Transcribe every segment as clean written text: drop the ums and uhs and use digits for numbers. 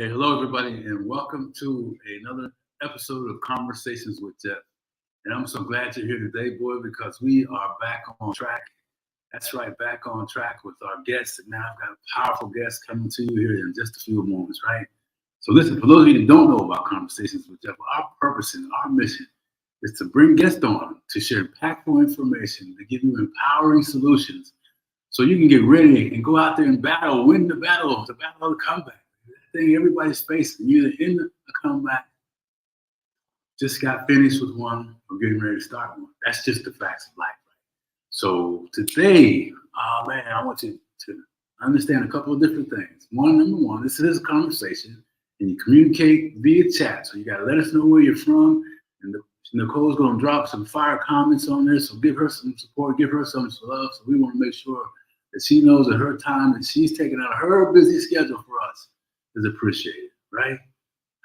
Hey, hello everybody, and welcome to another episode of Conversations with Geoff. And I'm so glad you're here today, boy, because we are back on track. That's right, back on track with our guests. And now I've got a powerful guest coming to you here in just a few moments, right? So listen, for those of you that don't know about Conversations with Geoff, our purpose and our mission is to bring guests on to share impactful information, to give you empowering solutions so you can get ready and go out there and battle, win the battle of the comeback. Thing everybody's facing, either in a comeback, just got finished with one, or getting ready to start one. That's just the facts of life. Right? So today, I want you to understand a couple of different things. Number one, this is a conversation, and you communicate via chat. So you got to let us know where you're from, and Nicole's going to drop some fire comments on this. So give her some support, give her some love. So we want to make sure that she knows that her time that she's taking out of her busy schedule for us is appreciated, right?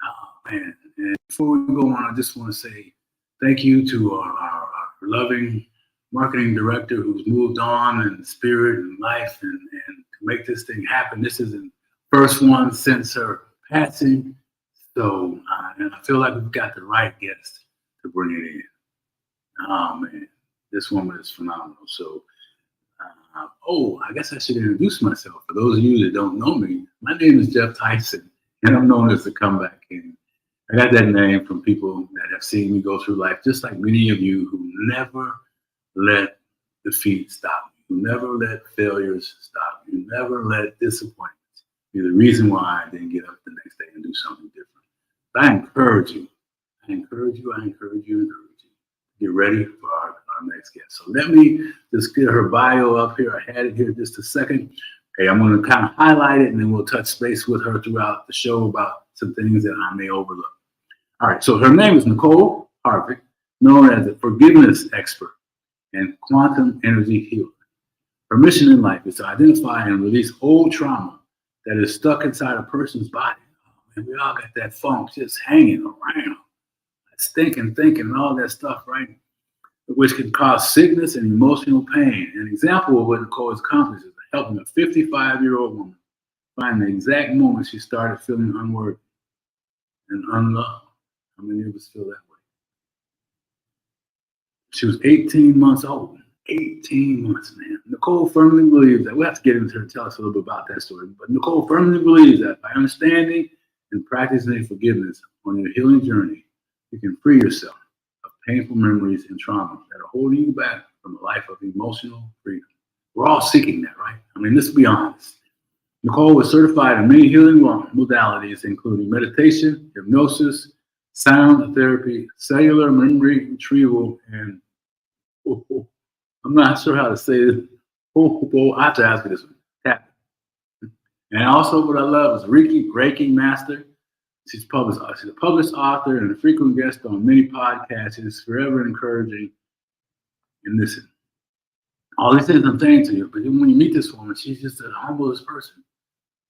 Oh, man. And before we go on, I just want to say thank you to our loving marketing director who's moved on in spirit and life and to make this thing happen. This is the first one since her passing. So, and I feel like we've got the right guest to bring it in. Oh, man. This woman is phenomenal. So, I guess I should introduce myself. For those of you that don't know me, my name is Geoff Tyson, and I'm known as the Comeback King. I got that name from people that have seen me go through life, just like many of you who never let defeat stop you, who never let failures stop you, never let disappointments be the reason why I didn't get up the next day and do something different. But I encourage you get ready for our next guest. So let me just get her bio up here. I had it here just a second. Okay, I'm going to kind of highlight it, and then we'll touch base with her throughout the show about some things that I may overlook. All right, so her name is Nicole Harvick, known as a forgiveness expert and quantum energy healer. Her mission in life is to identify and release old trauma that is stuck inside a person's body. And we all got that funk just hanging around. Thinking, and all that stuff, right? Which can cause sickness and emotional pain. An example of what Nicole has accomplished is helping a 55-year-old woman find the exact moment she started feeling unworthy and unloved. How many of us feel that way? She was 18 months old. 18 months, man. Nicole firmly believes that. We have to get into her and tell us a little bit about that story. But Nicole firmly believes that by understanding and practicing forgiveness on your healing journey, you can free yourself of painful memories and trauma that are holding you back from a life of emotional freedom. We're all seeking that, right? I mean, let's be honest. Nicole was certified in many healing modalities, including meditation, hypnosis, sound therapy, cellular memory retrieval, and I'm not sure how to say it. I have to ask you this one. Tapping. And also what I love is Reiki Master. She's a published author and a frequent guest on many podcasts. It's forever encouraging. And listen, all these things I'm saying to you, but when you meet this woman, she's just the humblest person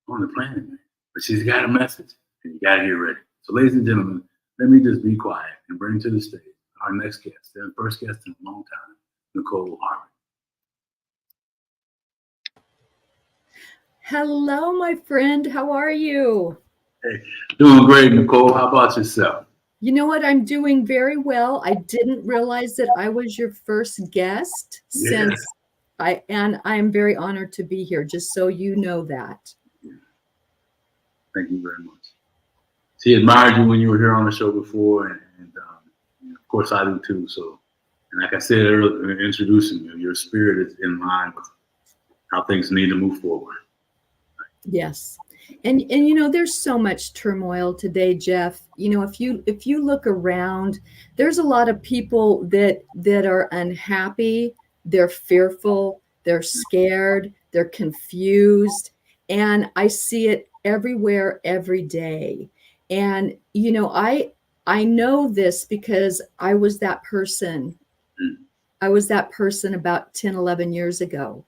on the planet, man. But she's got a message, and you got to get ready. So, ladies and gentlemen, let me just be quiet and bring to the stage our next guest, the first guest in a long time, Nicole Harvick. Hello, my friend. How are you? Hey, doing great, Nicole. How about yourself? You know what? I'm doing very well. I didn't realize that I was your first guest since I am very honored to be here, just so you know that. Thank you very much. She admired you when you were here on the show before, and of course I do too. So, and like I said earlier, in introducing you, your spirit is in line with how things need to move forward. Yes. And you know, there's so much turmoil today, Geoff. You know, if you look around, there's a lot of people that are unhappy, they're fearful, they're scared, they're confused, and I see it everywhere every day. And you know, I know this because I was that person. I was that person about 10, 11 years ago.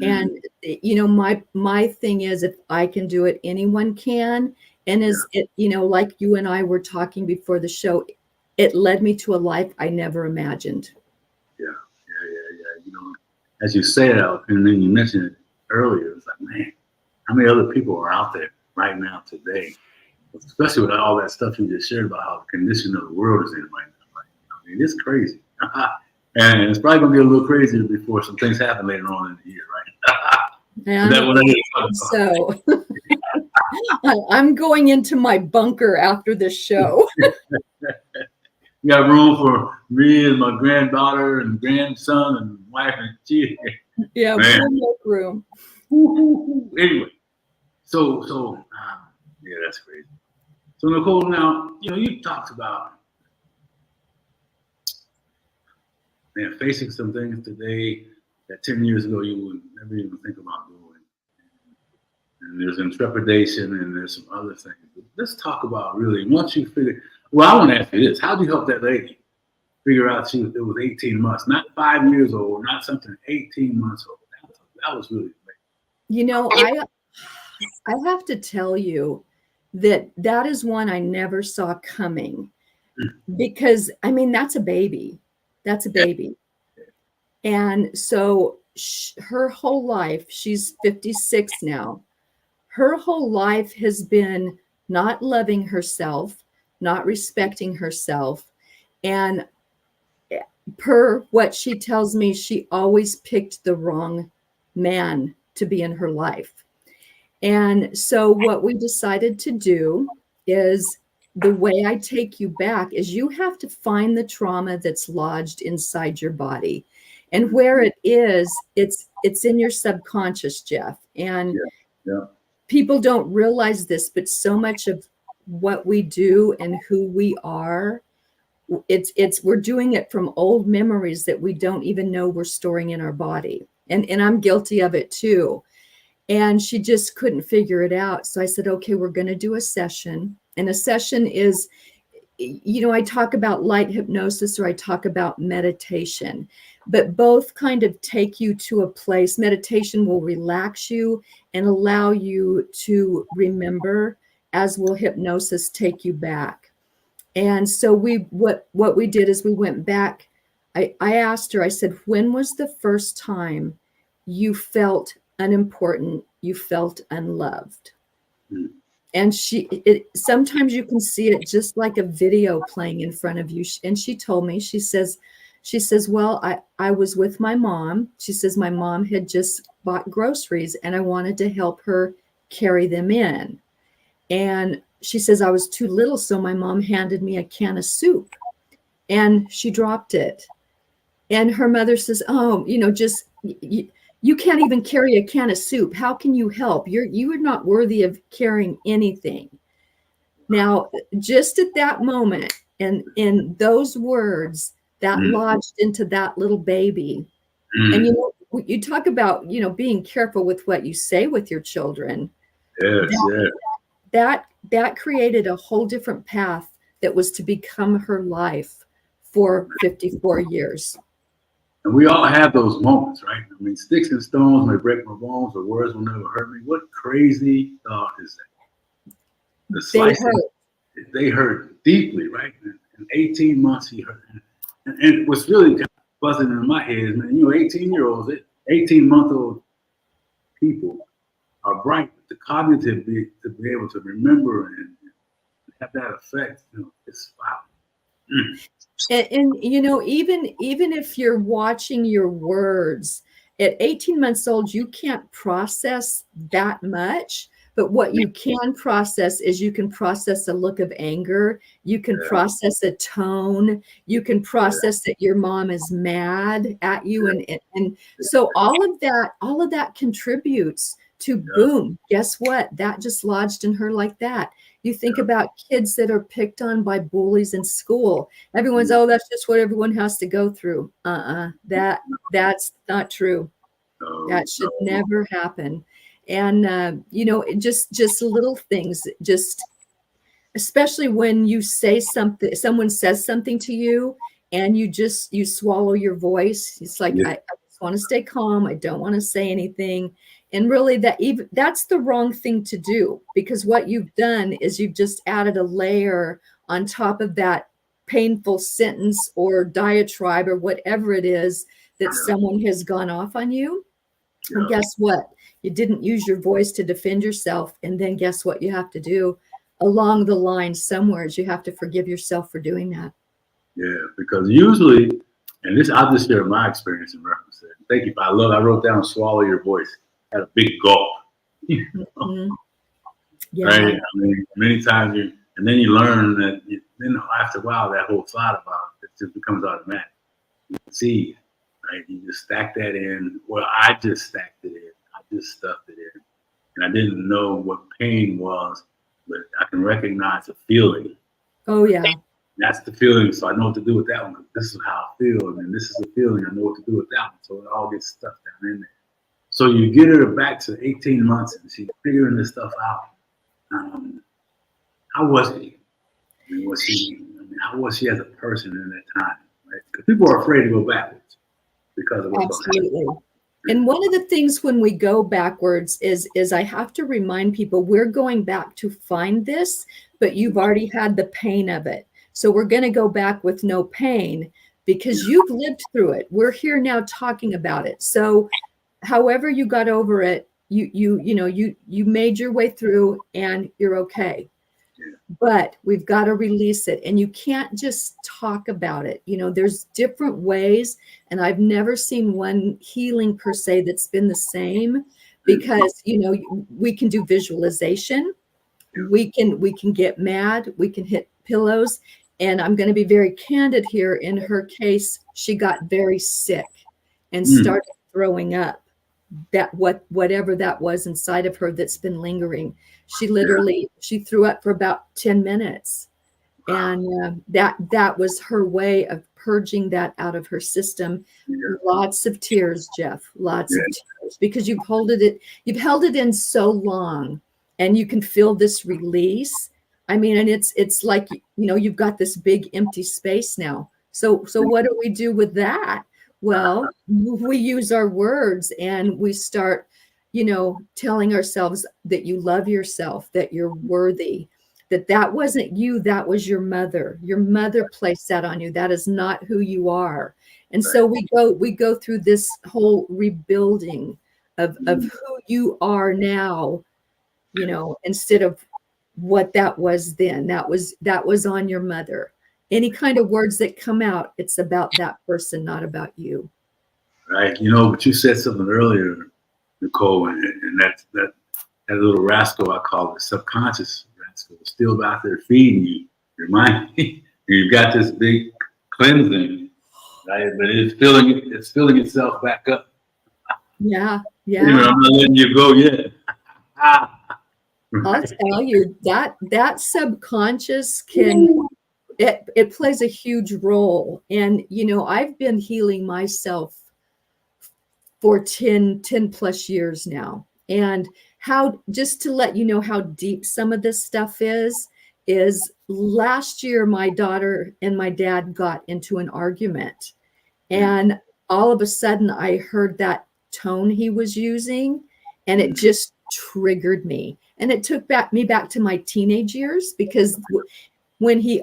And, you know, my thing is, if I can do it, anyone can. And as it, you know, like you and I were talking before the show, it led me to a life I never imagined. Yeah. You know, as you say it, and then you mentioned it earlier, it's like, man, how many other people are out there right now today especially with all that stuff you just shared about how the condition of the world is in right now. Like, I mean, it's crazy. And it's probably going to get a little crazier before some things happen later on in the year, right? And Is that what it is? so I'm going into my bunker after this show. We got room for me and my granddaughter and grandson and wife and kid. Yeah, full room. Anyway, so yeah, that's crazy. So Nicole, now you talked about facing some things today that 10 years ago you would never even think about doing. And there's intrepidation and there's some other things. But let's talk about really once you figure. Well, I want to ask you this: how did you help that lady figure out it was 18 months, not 5 years old, not something 18 months old? That was really amazing. I have to tell you that is one I never saw coming, because I mean that's a baby. That's a baby. And so her whole life, she's 56 now, her whole life has been not loving herself, not respecting herself. And per what she tells me, she always picked the wrong man to be in her life. And so what we decided to do is, the way I take you back is you have to find the trauma that's lodged inside your body. And where it is, it's in your subconscious, Geoff. And people don't realize this, but so much of what we do and who we are, we're doing it from old memories that we don't even know we're storing in our body. And I'm guilty of it too. And she just couldn't figure it out. So I said, okay, we're going to do a session. And a session is, I talk about light hypnosis or I talk about meditation, but both kind of take you to a place. Meditation will relax you and allow you to remember, as will hypnosis take you back. And so what we did is we went back. I asked her, I said, when was the first time you felt unimportant, you felt unloved? And sometimes you can see it just like a video playing in front of you. And she told me, she says, well, I was with my mom. She says, my mom had just bought groceries and I wanted to help her carry them in. And she says, I was too little. So my mom handed me a can of soup and she dropped it. And her mother says, oh, you can't even carry a can of soup. How can you help? You are not worthy of carrying anything. Now, just at that moment, and in those words that lodged into that little baby. And you talk about being careful with what you say with your children. That created a whole different path that was to become her life for 54 years. And we all have those moments, right? I mean, sticks and stones may break my bones, but words will never hurt me. What crazy thought is that? They hurt deeply, right? In 18 months, he hurt. And what's really kind of buzzing in my head is, 18-year-olds, 18-month-old people are bright. The cognitive to be able to remember and have that effect, it's wow. And even if you're watching your words at 18 months old, you can't process that much. But what you can process is you can process a look of anger. You can process a tone. You can process that your mom is mad at you. And so all of that contributes to boom. Guess what? That just lodged in her like that. You think about kids that are picked on by bullies in school. Everyone's, oh, that's just what everyone has to go through. That's not true. That should never happen. And, just little things, especially when you say something, someone says something to you and you swallow your voice. It's like, I just want to stay calm. I don't want to say anything. And really that's the wrong thing to do, because what you've done is you've just added a layer on top of that painful sentence or diatribe or whatever it is that someone has gone off on you. And guess what? You didn't use your voice to defend yourself. And then guess what you have to do? along the line somewhere you have to forgive yourself for doing that. Yeah, because usually, and this I'll just share my experience in reference to it. Thank you. I wrote down "swallow your voice." Had a big gulp. Mm-hmm. Yeah. Right. I mean, many times and then you learn that. Then after a while, that whole thought about it just becomes automatic. You can see, right? You just stack that in. Well, I just stacked it in. I just stuffed it in, and I didn't know what pain was, but I can recognize a feeling. Oh yeah. That's the feeling, so I know what to do with that one. This is how I feel, and then this is the feeling. I know what to do with that one. So it all gets stuffed down in there. So you get her back to 18 months, and she's figuring this stuff out. How was she? I mean, how was she as a person in that time? Right? Because people are afraid to go backwards because of what's going to happen. And one of the things when we go backwards is I have to remind people we're going back to find this, but you've already had the pain of it. So we're going to go back with no pain because you've lived through it. We're here now talking about it. So however you got over it, you made your way through and you're okay. But we've got to release it, and you can't just talk about it. There's different ways, and I've never seen one healing per se that's been the same, because we can do visualization, we can get mad, we can hit pillows, and I'm going to be very candid here. In her case, she got very sick and started throwing up whatever that was inside of her that's been lingering. She threw up for about 10 minutes. And that was her way of purging that out of her system. Lots of tears, Geoff, lots of tears, because you've held it in so long, and you can feel this release. I mean, and it's like, you've got this big empty space now. So what do we do with that? Well, we use our words, and we start, telling ourselves that you love yourself, that you're worthy, that wasn't you, that was your mother. Your mother placed that on you. That is not who you are. And so we go through this whole rebuilding of who you are now, instead of what that was then. That was on your mother. Any kind of words that come out, it's about that person, not about you. Right. But you said something earlier, Nicole, and that little rascal, I call it subconscious rascal, is still out there feeding you, reminding you've got this big cleansing, right? But it's filling itself back up. Yeah. I'm not letting you go yet. Right. I'll tell you that subconscious it plays a huge role. And, I've been healing myself for 10 plus years now. And just to let you know how deep some of this stuff is last year, my daughter and my dad got into an argument, and all of a sudden I heard that tone he was using, and it just triggered me. And it took me back to my teenage years, because when he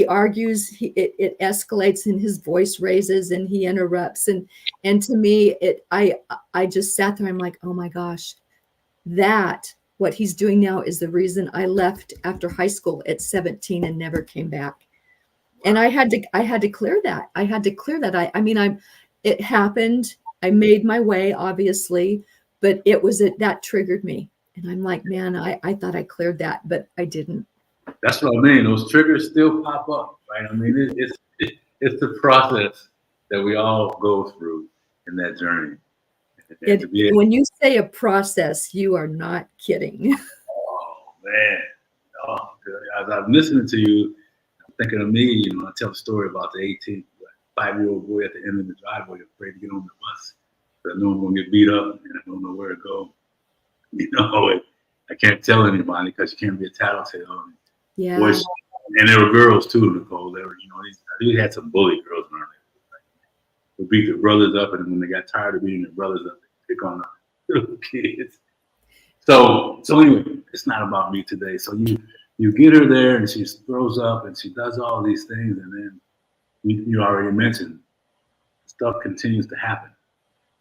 argues, it escalates, and his voice raises, and he interrupts. And to me, I just sat there. I'm like, oh my gosh, what he's doing now is the reason I left after high school at 17 and never came back. And I had to clear that. It happened. I made my way, obviously, but that triggered me. And I'm like, man, I thought I cleared that, but I didn't. That's what I mean. Those triggers still pop up, right? I mean, it's the process that we all go through in that journey. When you say a process, you are not kidding. Oh man! As I'm listening to you, I'm thinking of me. I tell a story about the 5-year-old boy at the end of the driveway, afraid to get on the bus. But I know I'm gonna get beat up, and I don't know where to go. I can't tell anybody because you can't be a tattletale. Yeah. Boys, and there were girls too, Nicole. They were, we had some bully girls in our neighborhood. We beat their brothers up, and when they got tired of beating their brothers up, they pick on the little kids. So anyway, it's not about me today. So you get her there, and she throws up, and she does all these things, and then you already mentioned stuff continues to happen.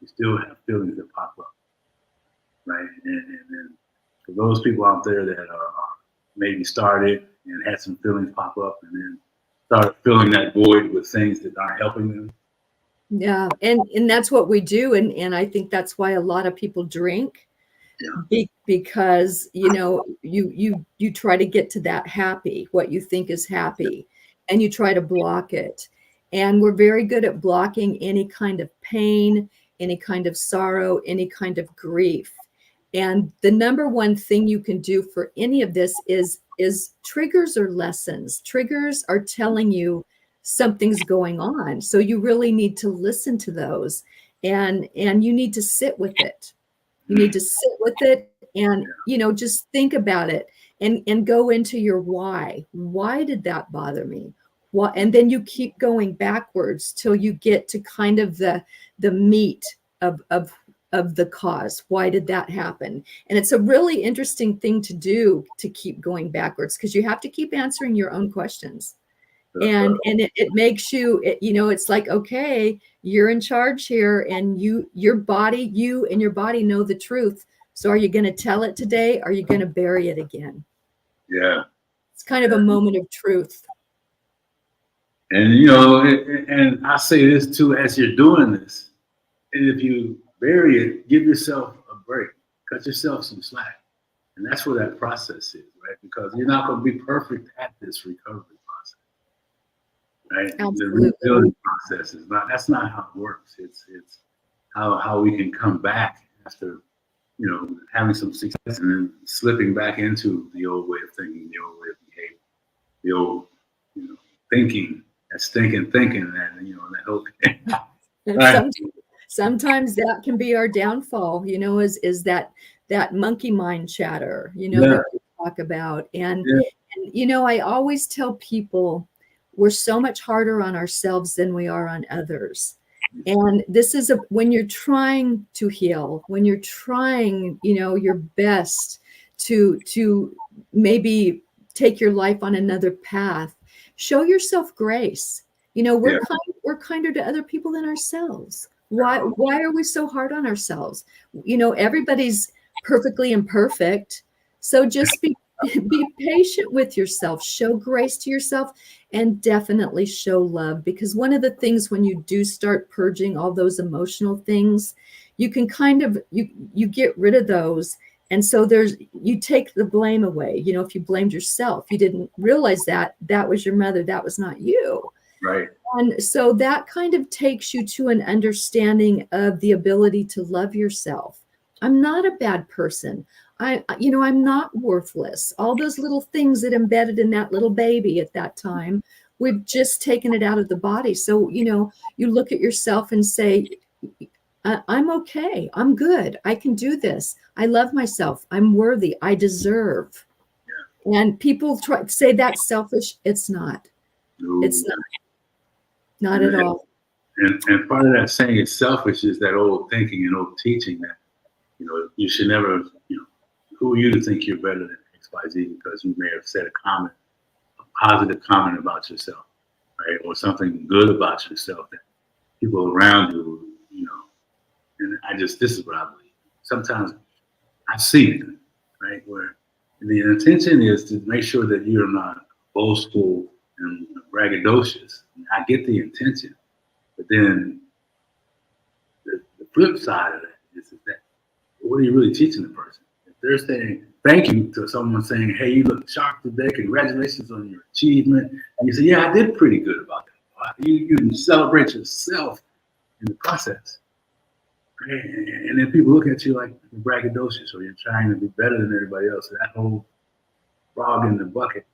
You still have feelings that pop up, right? And for those people out there that are maybe started and had some feelings pop up and then started filling that void with things that aren't helping them. Yeah, and that's what we do, and I think that's why a lot of people drink, because you try to get to that happy, what you think is happy, and you try to block it. And we're very good at blocking any kind of pain, any kind of sorrow, any kind of grief. And the number one thing you can do for any of this is triggers or lessons. Triggers are telling you something's going on. So you really need to listen to those, and you need to sit with it. You need to sit with it and, just think about it and go into your why. Why did that bother me? Well, and then you keep going backwards till you get to kind of the meat of the cause. Why did that happen? And it's a really interesting thing to do, to keep going backwards, because you have to keep answering your own questions. And it makes you, it's like, okay, you're in charge here, and you and your body know the truth. So are you going to tell it today? Are you going to bury it again? Yeah. It's kind of a moment of truth. And, and I say this too, as you're doing this, and if you bury it, give yourself a break, cut yourself some slack. And that's where that process is, right? Because you're not going to be perfect at this recovery process, right? Absolutely. The rebuilding process is that's not how it works. It's how we can come back after, having some success and then slipping back into the old way of thinking, the old way of behaving, the old, thinking, that stinking thinking, and that whole thing. Right. Sometimes that can be our downfall, is that monkey mind chatter, that we talk about. And I always tell people we're so much harder on ourselves than we are on others. And this is when you're trying to heal, when you're trying, your best to maybe take your life on another path, show yourself grace. We're kinder to other people than ourselves. Why are we so hard on ourselves? Everybody's perfectly imperfect. So just be patient with yourself, show grace to yourself, and definitely show love. Because one of the things, when you do start purging all those emotional things, you can kind of, you get rid of those. And so you take the blame away. If you blamed yourself, you didn't realize that was your mother, that was not you. Right. And so that kind of takes you to an understanding of the ability to love yourself. I'm not a bad person. I'm not worthless. All those little things that embedded in that little baby at that time, we've just taken it out of the body. So, you look at yourself and say, I'm okay. I'm good. I can do this. I love myself. I'm worthy. I deserve. Yeah. And people try to say that's selfish. It's not. No. It's not. Not at all. And part of that saying it's selfish is that old thinking and old teaching that, you should never, who are you to think you're better than XYZ because you may have said a positive comment about yourself, right? Or something good about yourself that people around you, and this is what I believe. Sometimes I see it, right? Where the intention is to make sure that you're not boastful and braggadocious. I get the intention, but then the flip side of that is that what are you really teaching the person? If they're saying thank you to someone saying, hey, you look sharp today, congratulations on your achievement, and you say, yeah, I did pretty good about that. You can celebrate yourself in the process. Right? And then people look at you like you're braggadocious or you're trying to be better than everybody else. So that whole frog in the bucket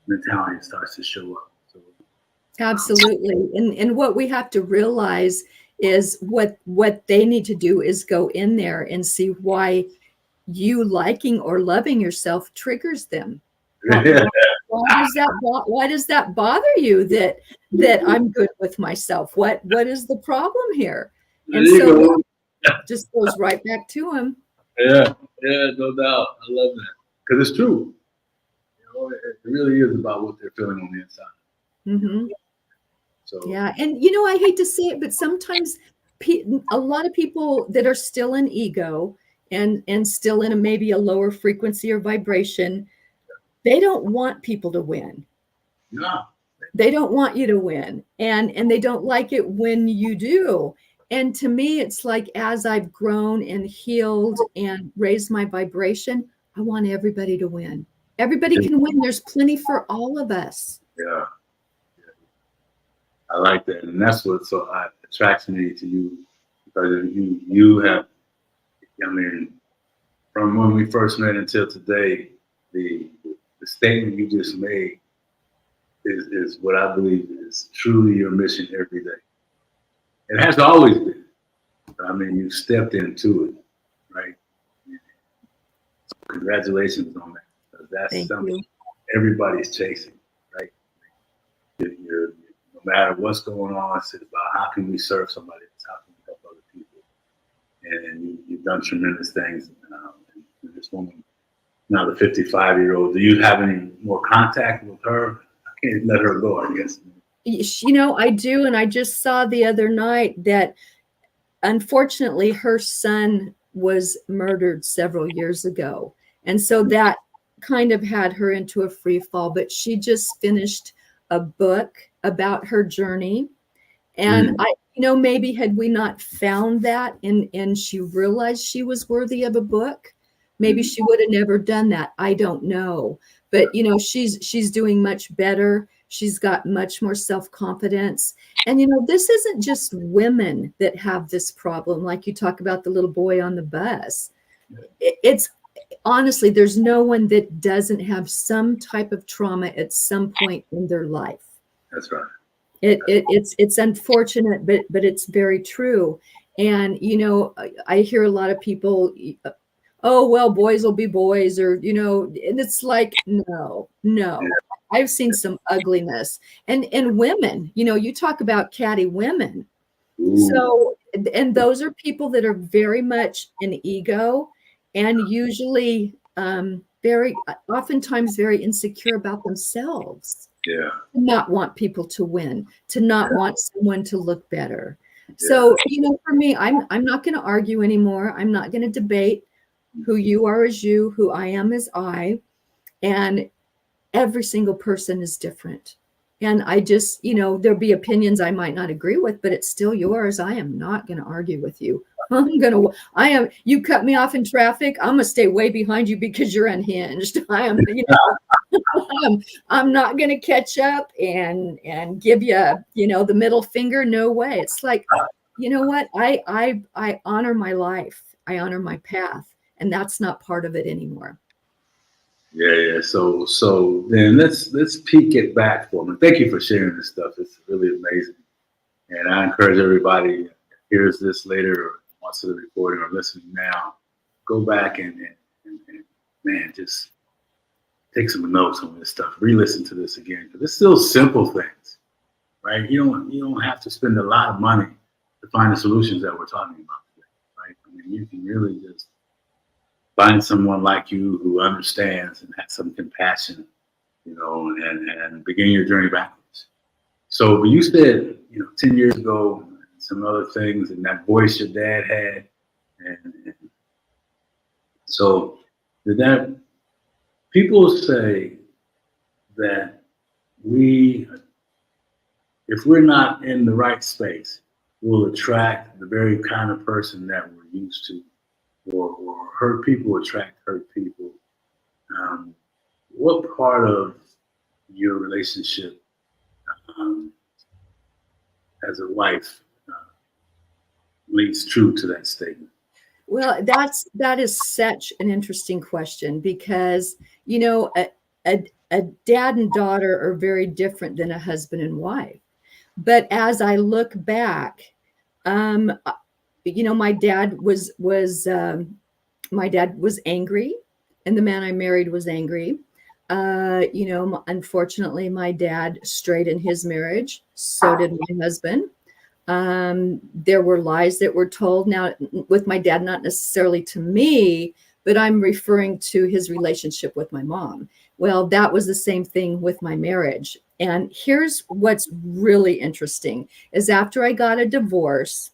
mentality starts to show up. So, absolutely. And what we have to realize is what they need to do is go in there and see why you liking or loving yourself triggers them. Why does that bother you that I'm good with myself? What is the problem here? And so it just goes right back to him. Yeah, no doubt. I love that. Because it's true. It really is about what they're feeling on the inside. Mm-hmm. So yeah, and I hate to say it, but sometimes a lot of people that are still in ego and still in maybe a lower frequency or vibration, they don't want people to win. No. They don't want you to win, and they don't like it when you do. And to me, it's like, as I've grown and healed and raised my vibration, I want everybody to win. Everybody can win. There's plenty for all of us. Yeah. I like that, and that's what attracts me to you, because you have. I mean, from when we first met until today, the statement you just made is what I believe is truly your mission every day. It has always been. I mean, you stepped into it, right? So congratulations on that, because that's Thank something you. everybody's chasing, right? No matter what's going on, it's about how can we serve somebody else, how can we help other people, and you've done tremendous things. And this woman, now the 55-year-old, do you have any more contact with her? I can't let her go, I guess. You know, I do. And I just saw the other night that unfortunately her son was murdered several years ago. And so that kind of had her into a free fall. But she just finished a book about her journey. And I, you know, maybe had we not found that and she realized she was worthy of a book, maybe she would have never done that. I don't know. But, you know, she's doing much better. She's got much more self-confidence. And, you know, this isn't just women that have this problem. Like you talk about the little boy on the bus. It's honestly, there's no one that doesn't have some type of trauma at some point in their life. That's right. It's unfortunate, but it's very true. And, you know, I hear a lot of people, oh, well, boys will be boys, or, you know, and it's like, no. I've seen some ugliness. And women, you know, you talk about catty women. So, and those are people that are very much an ego, and usually oftentimes very insecure about themselves. Yeah. To not want people to win, to not want someone to look better. So, you know, for me, I'm not going to argue anymore. I'm not going to debate. Who you are is you, who I am is I. And every single person is different. And I just, you know, there'll be opinions I might not agree with, but it's still yours. I am not going to argue with you. You cut me off in traffic, I'm going to stay way behind you because you're unhinged. I'm not going to catch up and give you, you know, the middle finger. No way. It's like, you know what? I honor my life. I honor my path, and that's not part of it anymore. Yeah. So then let's peek it back for me. Thank you for sharing this stuff. It's really amazing. And I encourage everybody who hears this later or wants to the recording or listening now, go back and man, just take some notes on this stuff. Re-listen to this again, because it's still simple things, right? You don't have to spend a lot of money to find the solutions that we're talking about today, right? I mean, you can really just find someone like you who understands and has some compassion, you know, and begin your journey backwards. So, but you said, you know, 10 years ago, some other things, and that voice your dad had, and so did that. People say that if we're not in the right space, we'll attract the very kind of person that we're used to, or hurt people attract hurt people. What part of your relationship as a wife leads true to that statement? Well, that is such an interesting question, because, you know, a dad and daughter are very different than a husband and wife. But as I look back, you know, my dad was angry, and the man I married was angry. You know, unfortunately, my dad strayed in his marriage. So did my husband. There were lies that were told. Now, with my dad, not necessarily to me, but I'm referring to his relationship with my mom. Well, that was the same thing with my marriage. And here's what's really interesting is after I got a divorce,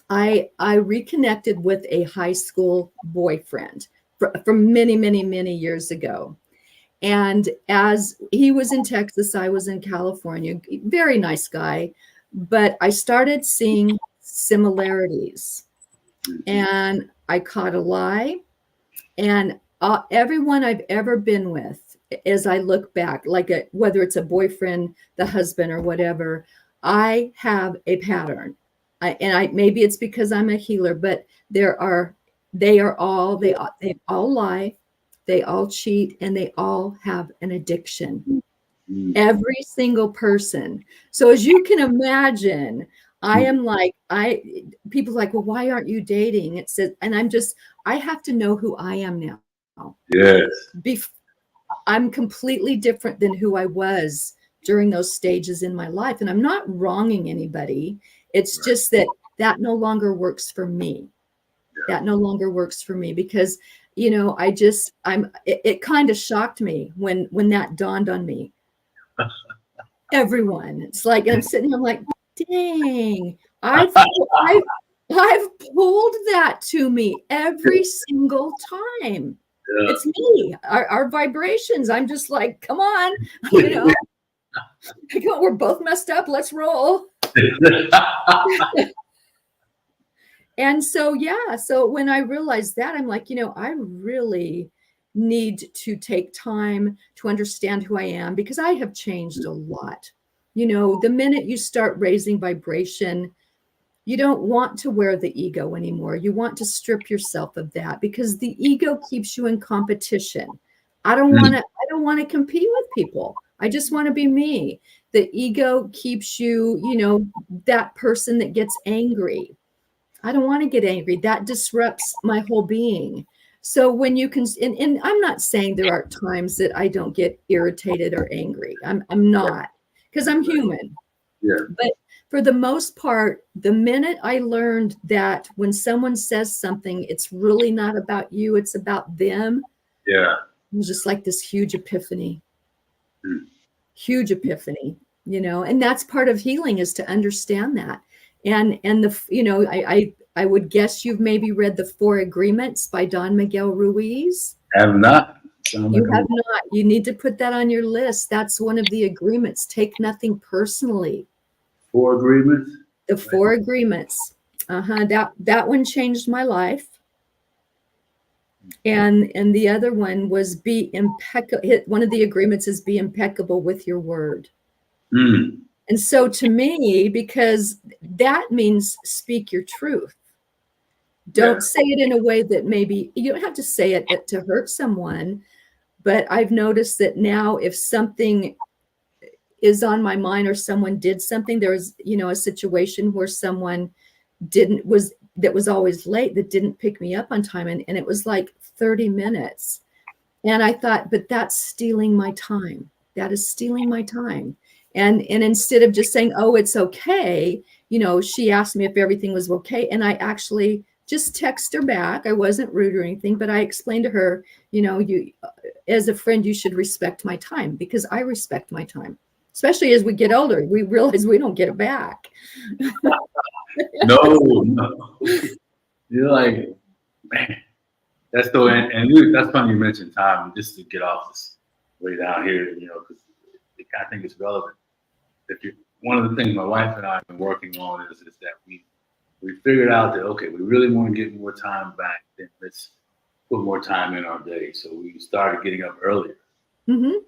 I reconnected with a high school boyfriend from many, many, many years ago. And as he was in Texas, I was in California. Very nice guy, but I started seeing similarities, and I caught a lie. And everyone I've ever been with, as I look back, like whether it's a boyfriend, the husband, or whatever, I have a pattern. Maybe it's because I'm a healer, but they all lie, they all cheat, and they all have an addiction. Every single person. So as you can imagine, I am like, people are like, well, why aren't you dating? It says, and I have to know who I am now. Yes. I'm completely different than who I was during those stages in my life. And I'm not wronging anybody. It's just that no longer works for me. That no longer works for me because, it kind of shocked me when that dawned on me. Everyone, it's like, and I'm sitting here, I'm like, dang, I've pulled that to me every single time. Yeah. It's me, our vibrations. I'm just like, come on, we're both messed up. Let's roll. And so, so when I realized that, I'm like, I really need to take time to understand who I am because I have changed a lot. The minute you start raising vibration, you don't want to wear the ego anymore. You want to strip yourself of that because the ego keeps you in competition. I don't want to compete with people. I just want to be me. The ego keeps you, that person that gets angry. I don't want to get angry. That disrupts my whole being. So when you can, and I'm not saying there are times that I don't get irritated or angry. I'm not, because I'm human. Yeah. But for the most part, the minute I learned that when someone says something, it's really not about you, it's about them. Yeah. It was just like this huge epiphany. Huge epiphany, and that's part of healing is to understand that. And I would guess you've maybe read The 4 Agreements by Don Miguel Ruiz. I have not. You have not. You need to put that on your list. That's one of the agreements. Take nothing personally. 4 agreements? The 4 agreements. That one changed my life. And the other one was be impeccable. One of the agreements is be impeccable with your word. And so to me, because that means speak your truth. Don't say it in a way that maybe you don't have to say it to hurt someone. But I've noticed that now if something is on my mind or someone did something, there was, a situation where someone that was always late, that didn't pick me up on time. And it was like 30 minutes. And I thought, but that's stealing my time. That is stealing my time. And instead of just saying, oh, it's okay, she asked me if everything was okay. And I actually just text her back. I wasn't rude or anything, but I explained to her, you, as a friend, you should respect my time because I respect my time. Especially as we get older, we realize we don't get it back. No. You're like, man, that's the way. And that's funny you mentioned time, just to get off this way down here, because I think it's relevant. One of the things my wife and I have been working on is that we figured out that, okay, we really want to get more time back, then let's put more time in our day. So we started getting up earlier and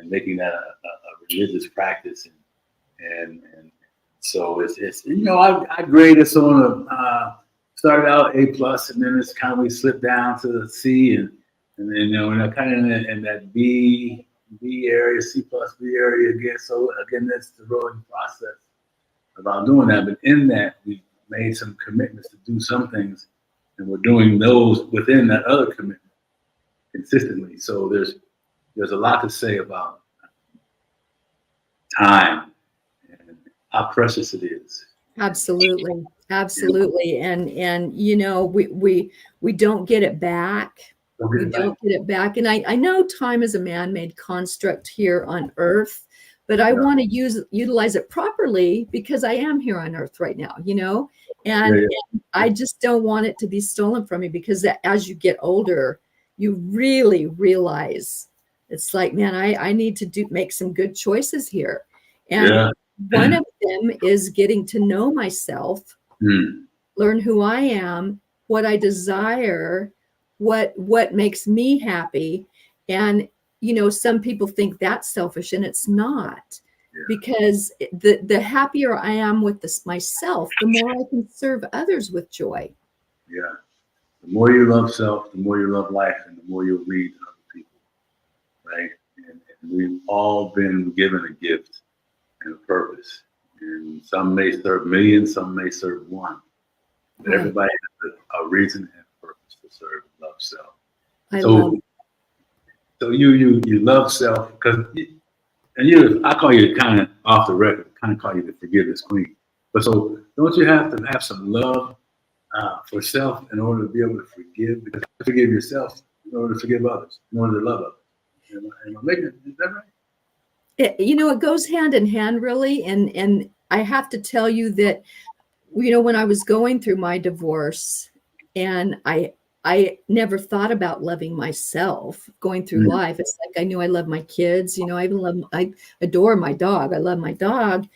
making that a religious practice. And so it's I graded us on started out A+, and then it's kind of we slipped down to C, and then kind of in that B area, C+, B area again. So again, that's the rolling process about doing that. But in that, we made some commitments to do some things, and we're doing those within that other commitment consistently. So there's a lot to say about time and how precious it is. Absolutely. And we don't get it back. We don't get it back. And I know time is a man-made construct here on Earth, but I want to utilize it properly because I am here on Earth right now, and I just don't want it to be stolen from me because as you get older, you really realize It's like, man, I need to make some good choices here. And Yeah. one of them is getting to know myself, learn who I am, what I desire, what makes me happy. And, some people think that's selfish, and it's not. Yeah. Because the happier I am with myself, the more I can serve others with joy. Yeah. The more you love self, the more you love life, and the more you'll lead other people, right? And we've all been given a gift and a purpose. And some may serve millions, some may serve one. But Right. everybody has a reason and a purpose to serve and love self. So you love self because, I call you kind of off the record, kind of call you the forgiveness queen. But so don't you have to have some love for self in order to be able to forgive? Because you forgive yourself in order to forgive others, in order to love others. Am I making it? Is that right? It goes hand in hand, really. And I have to tell you that, when I was going through my divorce, and I never thought about loving myself going through life. It's like I knew I love my kids. I adore my dog. I love my dog.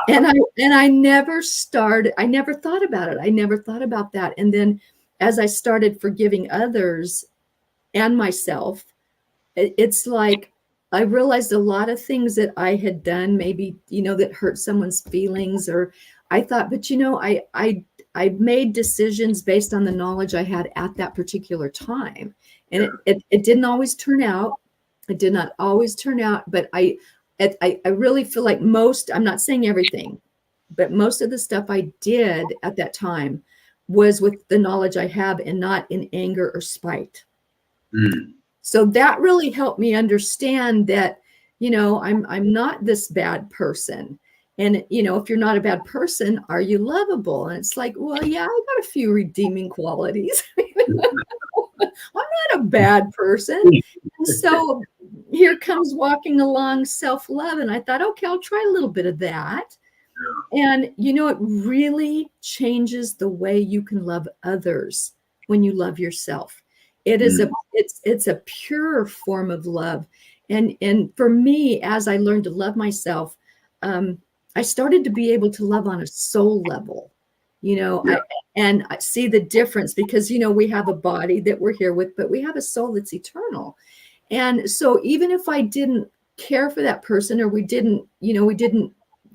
And I never thought about it. I never thought about that. And then as I started forgiving others and myself, it's like I realized a lot of things that I had done, maybe, that hurt someone's feelings, or I thought, but I made decisions based on the knowledge I had at that particular time. And it didn't always turn out. It did not always turn out, but I really feel like I'm not saying everything, but most of the stuff I did at that time was with the knowledge I have and not in anger or spite. So that really helped me understand that, I'm not this bad person. And, if you're not a bad person, are you lovable? And it's like, well, yeah, I got a few redeeming qualities. I'm not a bad person. And so here comes walking along self-love. And I thought, okay, I'll try a little bit of that. And, it really changes the way you can love others when you love yourself. It is it's a pure form of love. And for me, as I learned to love myself, I started to be able to love on a soul level, and I see the difference because, we have a body that we're here with, but we have a soul that's eternal. And so even if I didn't care for that person, or we didn't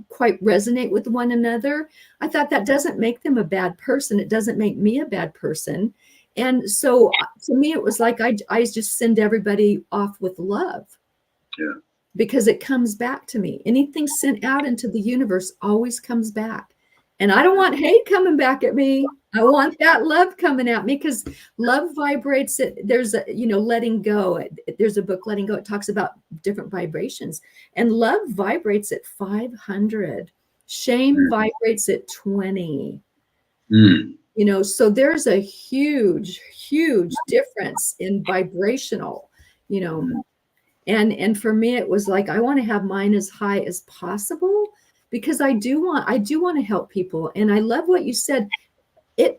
quite resonate with one another, I thought that doesn't make them a bad person. It doesn't make me a bad person. And so to me, it was like I just send everybody off with love. Yeah. Because it comes back to me. Anything sent out into the universe always comes back. And I don't want hate coming back at me. I want that love coming at me, because love vibrates it. There's letting go. There's a book, Letting Go. It talks about different vibrations, and love vibrates at 500. Shame vibrates at 20. So there's a huge, huge difference in vibrational, And for me, it was like, I want to have mine as high as possible, because I do want to help people. And I love what you said. You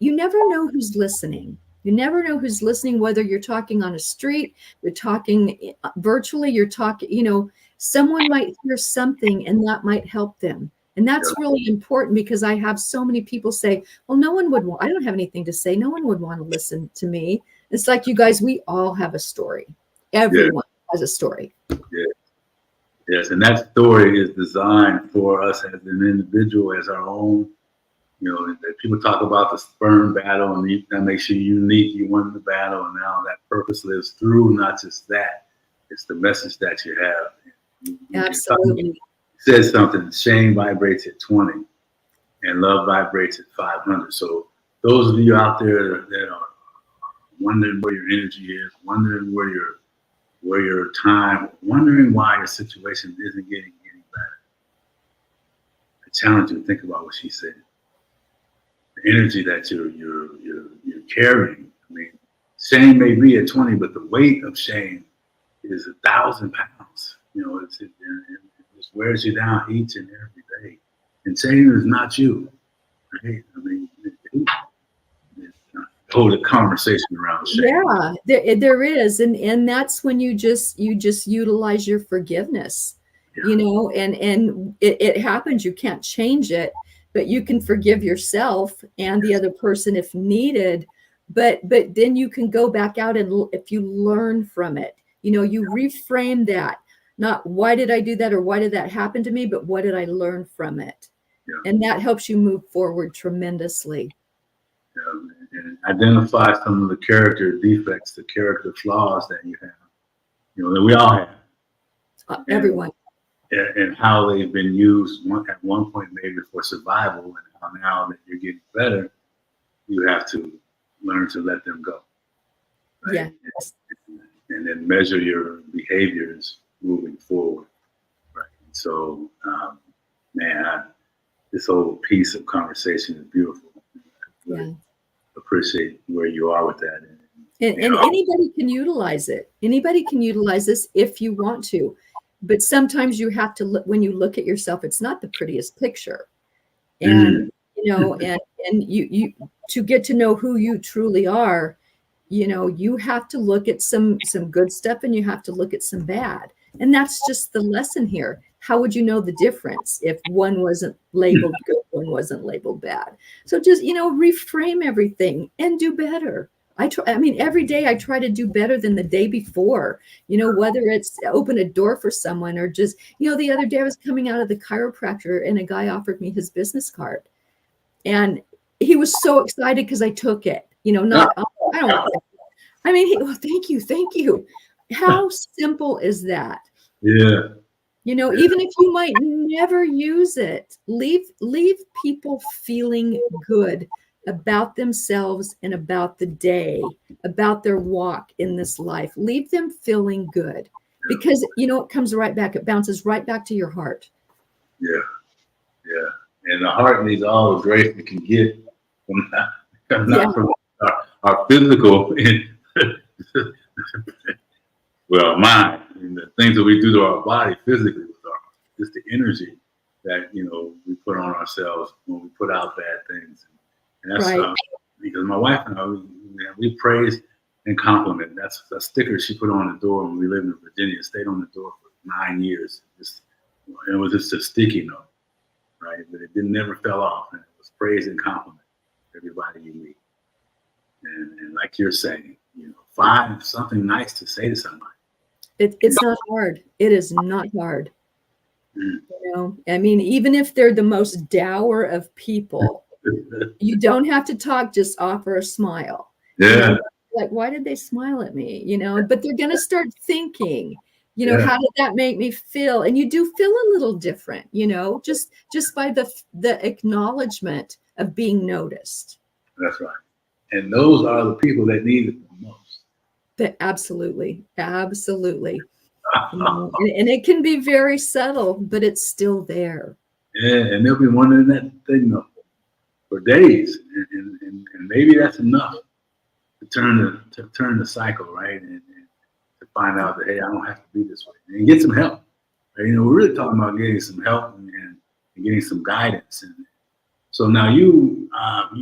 never know who's listening. You never know who's listening, whether you're talking on a street, you're talking virtually, you're talking, someone might hear something and that might help them. And that's really important, because I have so many people say, well, I don't have anything to say. No one would want to listen to me. It's like, you guys, we all have a story. Everyone has a story. Yes, and that story is designed for us as an individual, as our own. People talk about the sperm battle, and that makes you unique. You won the battle, and now that purpose lives through. Not just that; it's the message that you have. Absolutely. You said something. Shame vibrates at 20, and love vibrates at 500. So those of you out there that are wondering where your energy is, wondering where your time, wondering why your situation isn't getting any better, I challenge you to think about what she said. The energy that you're carrying. I mean, shame may be at 20, but the weight of shame is 1,000 pounds. It just wears you down each and every day. And shame is not you, right? I mean, hold a conversation around Yeah, there is. And that's when you just utilize your forgiveness, and it happens. You can't change it, but you can forgive yourself and the other person if needed. But then you can go back out and if you learn from it, you reframe that. Not why did I do that or why did that happen to me, but what did I learn from it? Yeah. And that helps you move forward tremendously. And identify some of the character defects, the character flaws that you have, that we all have. Everyone. And how they've been used at one point maybe for survival, and how now that you're getting better, you have to learn to let them go. Right? Yeah. And then measure your behaviors moving forward. Right. So, this whole piece of conversation is beautiful. Really appreciate where you are with that. And anybody can utilize it. Anybody can utilize this if you want to. But sometimes you have to look, when you look at yourself, it's not the prettiest picture. And, and you to get to know who you truly are, you have to look at some good stuff and you have to look at some bad. And that's just the lesson here. How would you know the difference if one wasn't labeled good, one wasn't labeled bad? So just, reframe everything and do better. Every day I try to do better than the day before, whether it's open a door for someone or just, the other day I was coming out of the chiropractor and a guy offered me his business card. And he was so excited because I took it, thank you. How simple is that? Yeah. Even if you might never use it, leave people feeling good about themselves and about the day, about their walk in this life. Leave them feeling good because, it comes right back. It bounces right back to your heart. Yeah. Yeah. And the heart needs all the grace it can get from our physical, mind, and the things that we do to our body physically, just the energy that, we put on ourselves when we put out bad things. And that's because my wife and I, we praise and compliment. That's a sticker she put on the door when we lived in Virginia. It stayed on the door for 9 years. It was just a sticky note, right? But it never fell off. And it was praise and compliment everybody you meet. And like you're saying, find something nice to say to somebody. It's not hard. It is not hard. Even if they're the most dour of people, you don't have to talk, just offer a smile. Yeah. Like, why did they smile at me? But they're going to start thinking, how did that make me feel? And you do feel a little different, just by the acknowledgement of being noticed. That's right. And those are the people that need it the most. Absolutely. Absolutely. And it can be very subtle, but it's still there. Yeah. And they'll be wondering that thing for days. And maybe that's enough to turn the cycle, right? And to find out that, hey, I don't have to be this way. And get some help. Right? We're really talking about getting some help and getting some guidance. And so now you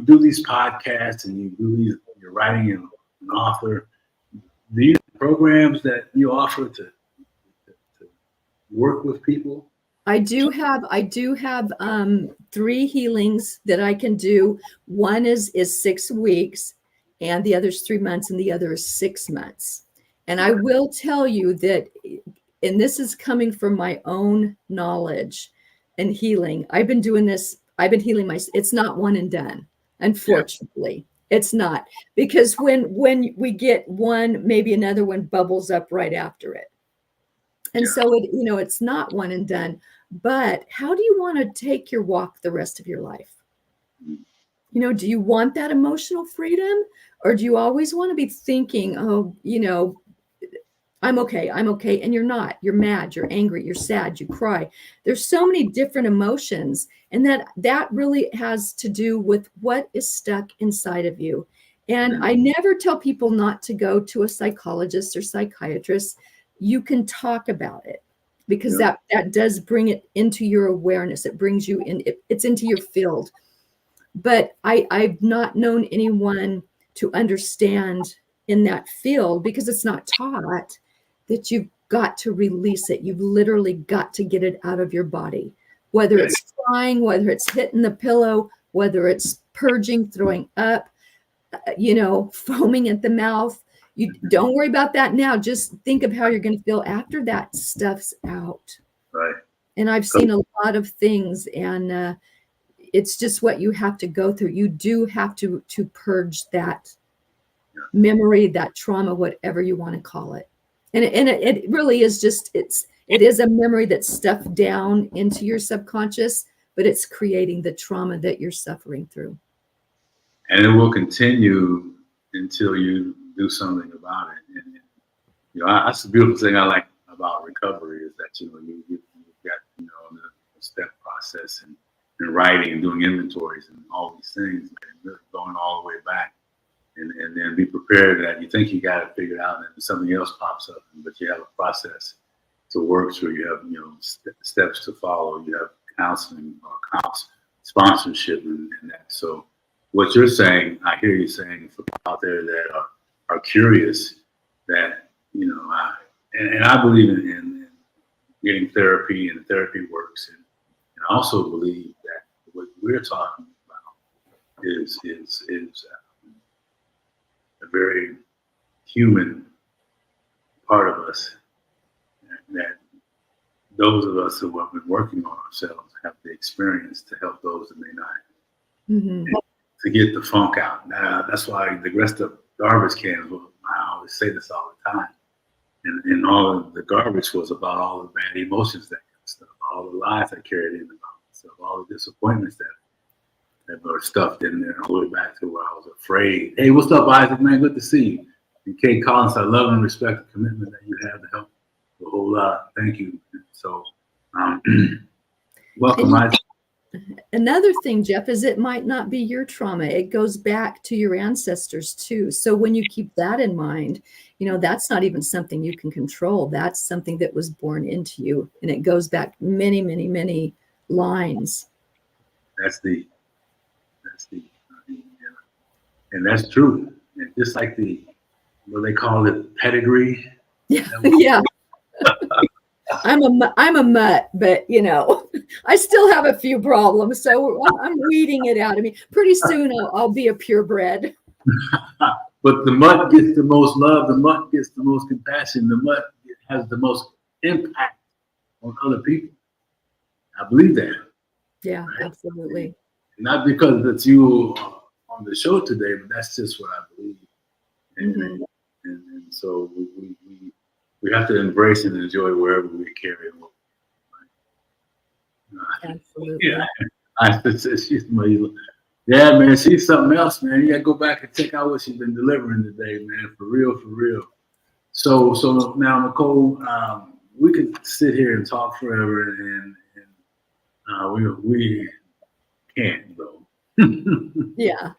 do these podcasts and you're writing an author. Do you have programs that you offer to work with people? I do have 3 healings that I can do. One is 6 weeks and the other's 3 months and the other is 6 months. And I will tell you that, and this is coming from my own knowledge and healing. I've been doing this. I've been healing it's not one and done. Unfortunately, it's not, because when we get one, maybe another one bubbles up right after it. And so it's not one and done. But how do you want to take your walk the rest of your life? Do you want that emotional freedom, or do you always want to be thinking, I'm okay. And you're not. You're mad, you're angry, you're sad, you cry. There's so many different emotions. And that really has to do with what is stuck inside of you. And I never tell people not to go to a psychologist or psychiatrist. You can talk about it, because that does bring it into your awareness. It brings you in, it's into your field. But I've not known anyone to understand in that field, because it's not taught, that you've got to release it. You've literally got to get it out of your body, whether it's crying, whether it's hitting the pillow, whether it's purging, throwing up, foaming at the mouth. You don't worry about that now. Just think of how you're going to feel after that stuff's out. Right. And I've seen a lot of things, and it's just what you have to go through. You do have to purge that memory, that trauma, whatever you want to call it. And it really is just, it is a memory that's stuffed down into your subconscious, but it's creating the trauma that you're suffering through. And it will continue until you do something about it. And that's the beautiful thing I like about recovery, is that you've got the step process and writing and doing inventories and all these things, and really going all the way back, and then be prepared that you think you got it figured out, and then something else pops up, but you have a process to work through. You have steps to follow. You have counseling or sponsorship and that. So what you're saying, I hear you saying, for people out there that are curious, that and I believe in getting therapy, and therapy works, and I also believe that what we're talking about is a very human part of us, that those of us who have been working on ourselves have the experience to help those that may not, to get the funk out. That's why the rest of garbage cans, I always say this all the time, and all of the garbage was about all the bad emotions, that kind of stuff, all the lies I carried in about myself, all the disappointments that were stuffed in there, all the way back to where I was afraid. Hey, what's up, Isaac, man? Good to see you. And Kate Collins, I love and respect the commitment that you have to help a whole lot. Thank you. So, welcome, Isaac. Another thing, Geoff, is it might not be your trauma. It goes back to your ancestors too. So when you keep that in mind, that's not even something you can control. That's something that was born into you, and it goes back many, many, many lines. That's the, and that's true. And just like what they call it, pedigree. Yeah. Yeah. I'm a mutt, but I still have a few problems, so I'm weeding it out of me. Pretty soon I'll be a purebred. But the mutt gets the most love. The mutt gets the most compassion. The mutt has the most impact on other people. I believe that. Yeah, right? Absolutely. Not because it's you on the show today, but that's just what I believe. And so we have to embrace and enjoy wherever we carry it. Absolutely. Yeah, man, she's something else, man. You gotta go back and check out what she's been delivering today, man. For real, for real. So now, Nicole, we could sit here and talk forever, and we can't though. Yeah.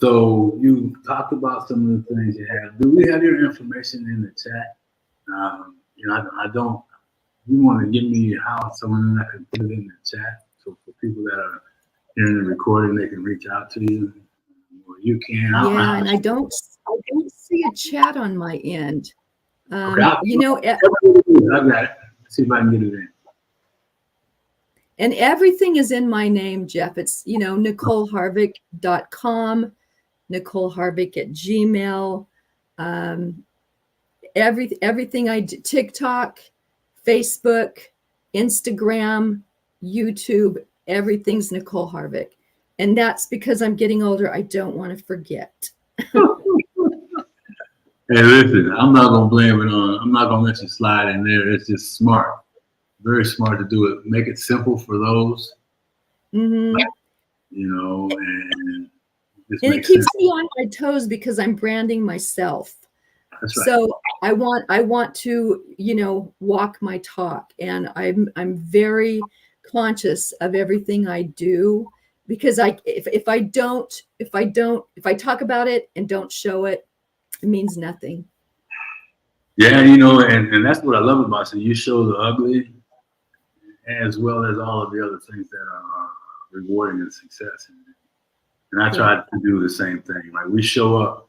So you talked about some of the things you have. Do we have your information in the chat? I don't. You want to give me how someone that can put it in the chat, so for people that are hearing the recording, they can reach out to you, or you can. Yeah, and I don't see a chat on my end. Okay, I've got it. Let's see if I can get it in. And everything is in my name, Geoff. It's, NicoleHarvick.com, Nicole Harvick at Gmail. Everything I do, TikTok, Facebook, Instagram, YouTube, everything's Nicole Harvick. And that's because I'm getting older. I don't want to forget. Hey, listen, I'm not going to blame it on, I'm not going to let you slide in there. It's just smart. Very smart to do it. Make it simple for those, mm-hmm. And it keeps me on my toes because I'm branding myself. That's right. So I want to, walk my talk, and I'm very conscious of everything I do, because if I talk about it and don't show it, it means nothing. Yeah, and that's what I love about you. You show the ugly, as well as all of the other things that are rewarding and success. And I try to do the same thing. Like, we show up,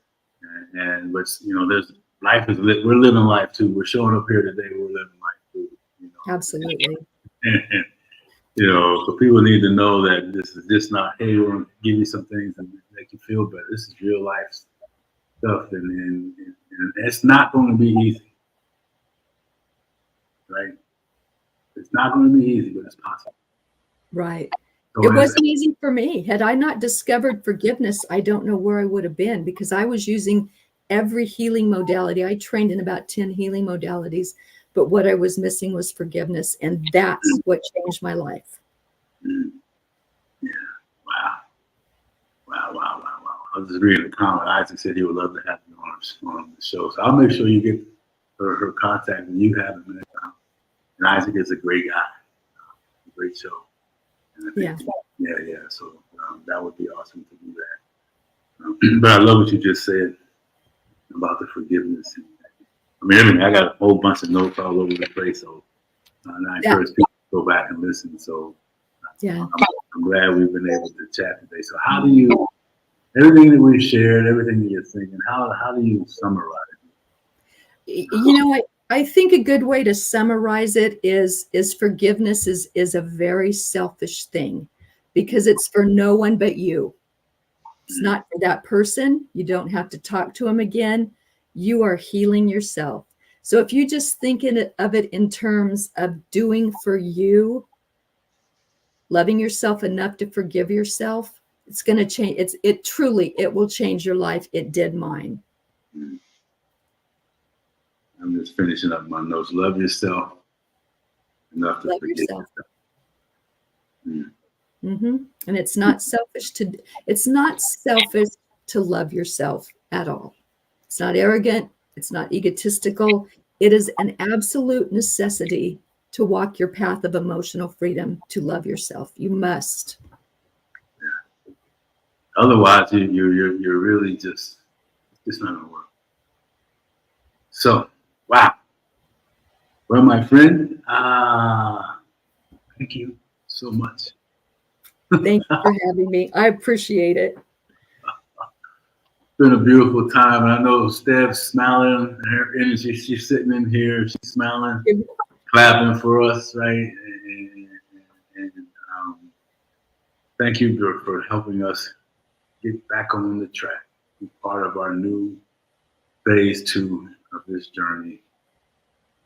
But there's life is we're living life too. We're showing up here today. We're living life too. Absolutely. And, so people need to know that this is just not, hey, we're going to give you some things and make you feel better. This is real life stuff, and it's not going to be easy, right? It's not going to be easy, but it's possible. Right. It wasn't easy for me. Had I not discovered forgiveness, I don't know where I would have been, because I was using every healing modality. I trained in about 10 healing modalities, but what I was missing was forgiveness. And that's what changed my life. Yeah. Wow. I was just reading a comment. Isaac said he would love to have you on the show. So I'll make sure you get her contact and you have him next time. And Isaac is a great guy. Great show. Yeah. So that would be awesome to do that. But I love what you just said about the forgiveness. Everything. I got a whole bunch of notes all over the place. So and I encourage people to go back and listen. So I'm glad we've been able to chat today. So how do you, everything that we've shared, everything that you're thinking, how do you summarize it? I think a good way to summarize it is forgiveness is a very selfish thing, because it's for no one but you. It's not for that person. You don't have to talk to them again. You are healing yourself. So if you just think of it in terms of doing for you, loving yourself enough to forgive yourself, it's going to change. It will change your life. It did mine. I'm just finishing up my notes. Love yourself enough to forgive yourself. And it's not selfish to love yourself at all. It's not arrogant. It's not egotistical. It is an absolute necessity to walk your path of emotional freedom, to love yourself. You must. Yeah. Otherwise, you're really it's not going to work. So, wow. Well, my friend, thank you so much. Thank you for having me. I appreciate it. It's been a beautiful time. And I know Steph's smiling, and her energy, she's sitting in here, she's smiling, clapping for us, right? And thank you for helping us get back on the track, be part of our new phase 2 of this journey.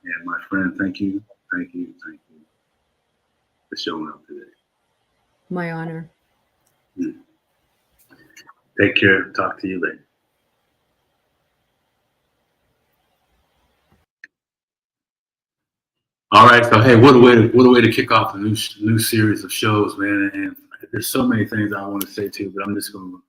And my friend, thank you for showing up today. My honor. Take care. Talk to you later. All right. So hey, what a way to kick off a new series of shows, man. And there's so many things I want to say to you, but I'm just going to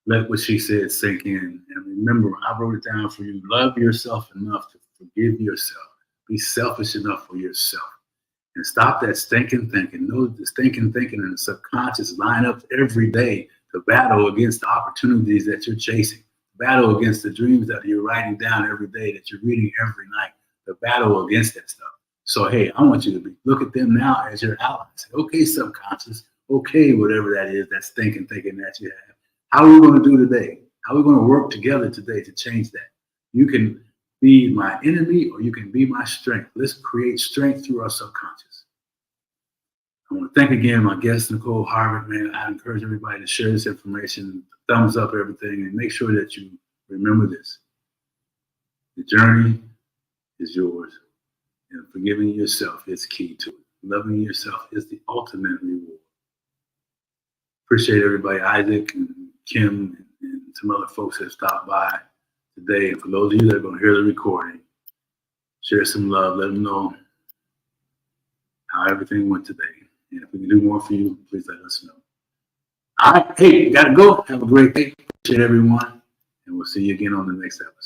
let what she said sink in. And remember, I wrote it down for you. Love yourself enough to forgive yourself. Be selfish enough for yourself. And stop that stinking thinking. Know the stinking thinking and the subconscious line up every day to battle against the opportunities that you're chasing. Battle against the dreams that you're writing down every day, that you're reading every night. The battle against that stuff. So, hey, I want you to look at them now as your ally. Say, okay, subconscious. Okay, whatever that is, that stinking thinking that you have. How are we going to do today? How are we going to work together today to change that? You can be my enemy or you can be my strength. Let's create strength through our subconscious. I want to thank again my guest, Nicole Harvick, man. I encourage everybody to share this information, thumbs up everything, and make sure that you remember this. The journey is yours, and forgiving yourself is key to it. Loving yourself is the ultimate reward. Appreciate everybody, Isaac and Kim and some other folks that stopped by today. And for those of you that are going to hear the recording, share some love. Let them know how everything went today. And if we can do more for you, please let us know. All right. Hey, got to go. Have a great day. Appreciate everyone. And we'll see you again on the next episode.